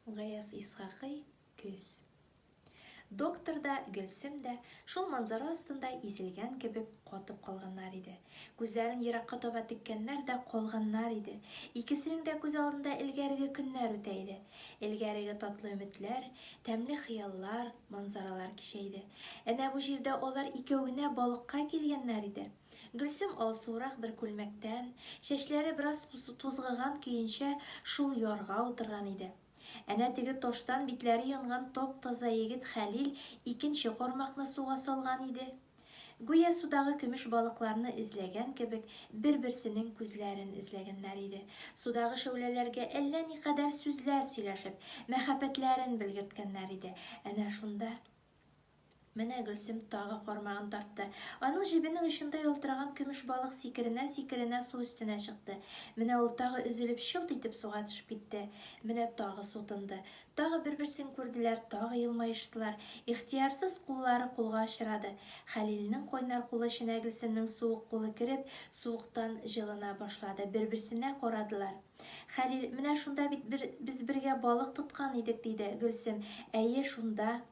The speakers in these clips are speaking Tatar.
Гаяз Исхакый көз. Доктор да, Гөлсем дә шул манзара астында изелгән кебек катып калганнар иде. Күзләрен еракка таба теккәннәр дә калганнар иде. Икесенең дә күз алдында элгәреге көннәр үтә иде. Элгәреге татлы өметләр, тәмле хыяллар, манзаралар кичә иде. Әнә бу җирдә алар икәү генә балыкка килгәннәр иде. Гөлсем алсурак бер күлмәктән, чәчләре бераз тузгыган көенчә шул ярга утырган иде. Әнә теге таштан битләре янган топ-таза егет Хәлил икенче кармакны суга салган иде. Гүя судагы көмеш балыкларны эзләгән кебек, бер-берсенең күзләрен эзләгәннәр иде. Судагы шәүләләргә әллә никадәр сүзләр сөйләшеп, мәхәббәтләрен белгерткәннәр иде. Әнә шунда менә Гөлсем тагы кармагын тартты. Аның җибенең очында ялтыраган көмеш балык сикеренә су өстенә чыкты. Менә ул тагы өзелеп шылт итеп суга төшеп китте. Менә тагы сутынды. Тагы бер-берсен күрделәр, тагы елмаештылар. Ихтиярсыз куллары кулга очрады. Хәлилнең кайнар кулы эченә Гөлсемнең суык кулы кереп, суыктан җылына башлады. Бер-берсенә карадылар. Хәлил, менә шунда бит без бергә балык тоткан идек, диде Гөлсем. Әйе, шунда,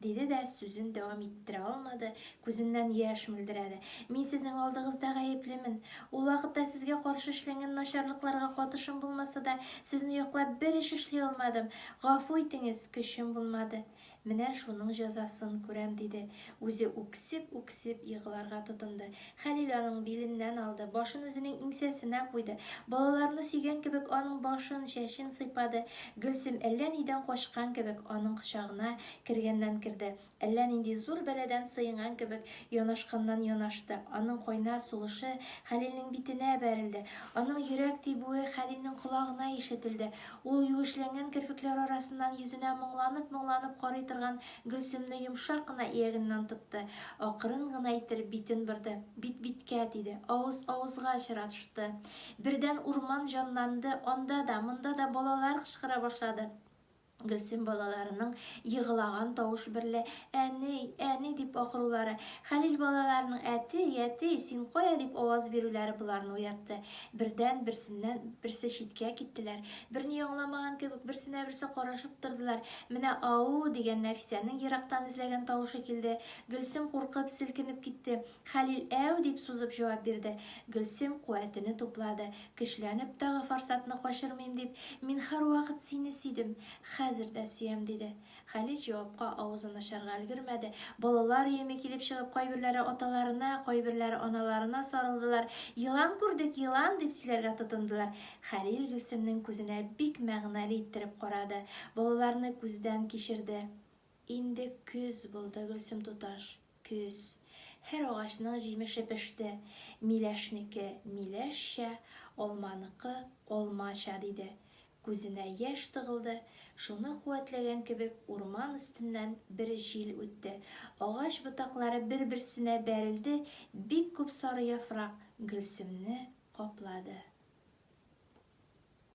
диде дә сүзен дәвам иттерә алмады, күзеннән яшь мөлдерәде. Мин сезнең алдыгызда гаеплемен. Ул вакытта сезгә каршы эшләнгән начарлыкларга катышым булмаса да, сезне яклап бер эш эшли алмадым. Гафу итегез, көчем булмады. Менә шуның җәзасын күрәм, диде. Үзе үксеп йыгыларга тотынды. Хәлил аның биленнән алды, башын үзенең иңсәсенә куйды. Балаларны сөйгән кебек аның башын, чәчен сыйпады. Гөлсем әллә нидән качкан кебек аның кочагына кергәннән керде. Әллә нинди зур бәләдән сыенган кебек янашканнан янашты. Аның кайнар сулышы Хәлилнең битенә бәрелде. Аның йөрәк тибүе Хәлилнең колагына ишетелде. Ул юешләнгән керфекләр арасыннан йөзенә моңланып карый торган Гөлсемне йомшак кына иягеннән тотты. Акрын гына иттереп битен бөрде. Бит-биткә тиде. Авыз-авызга очрашты. Бердән урман җанланды. Анда да, монда да балалар кычкыра башлады. Гөлсем балаларының йыгылаган тавыш берлә әни дип акырулары, Хәлил балаларының әти, син кая дип аваз бирүләре буларны уятты. Бердән берсе читкә киттеләр. Берни аңламаган кебек берсенә берсе карашып тордылар. Менә ау дигән Нәфисәнең ерактан эзләгән тавышы килде. Гөлсем куркып селкенеп китте. Хәлил әү дип сузып җавап бирде. Гөлсем куәтене туплады. Көчләнеп тагы форсатны качырмыйм дип, мин һәрвакыт сине сөйдем. Хәзер дә сөям, диде. Хәлил җавапка авызын ачарга өлгермәде. Балалар өеме килеп чыгып, кайберләре аталарына, кайберләре аналарына сарылдылар. Йылан күрдек, йылан дип сөйләргә тотындылар. Хәлил Гөлсемнең күзенә бик мәгънәле иттереп карады. Балаларны күздән кичерде. Инде көз булды, Гөлсем туташ, көз. Һәр агачның җимеше пеште. Миләшнеке миләшчә, алманыкы алмача, диде. Күзенә яшь тыгылды. Шуны куәтләгән кебек урман өстеннән бер җил үтте. Агач ботаклары бер-берсенә бәрелде. Бик күп сары яфрак Гөлсемне каплады.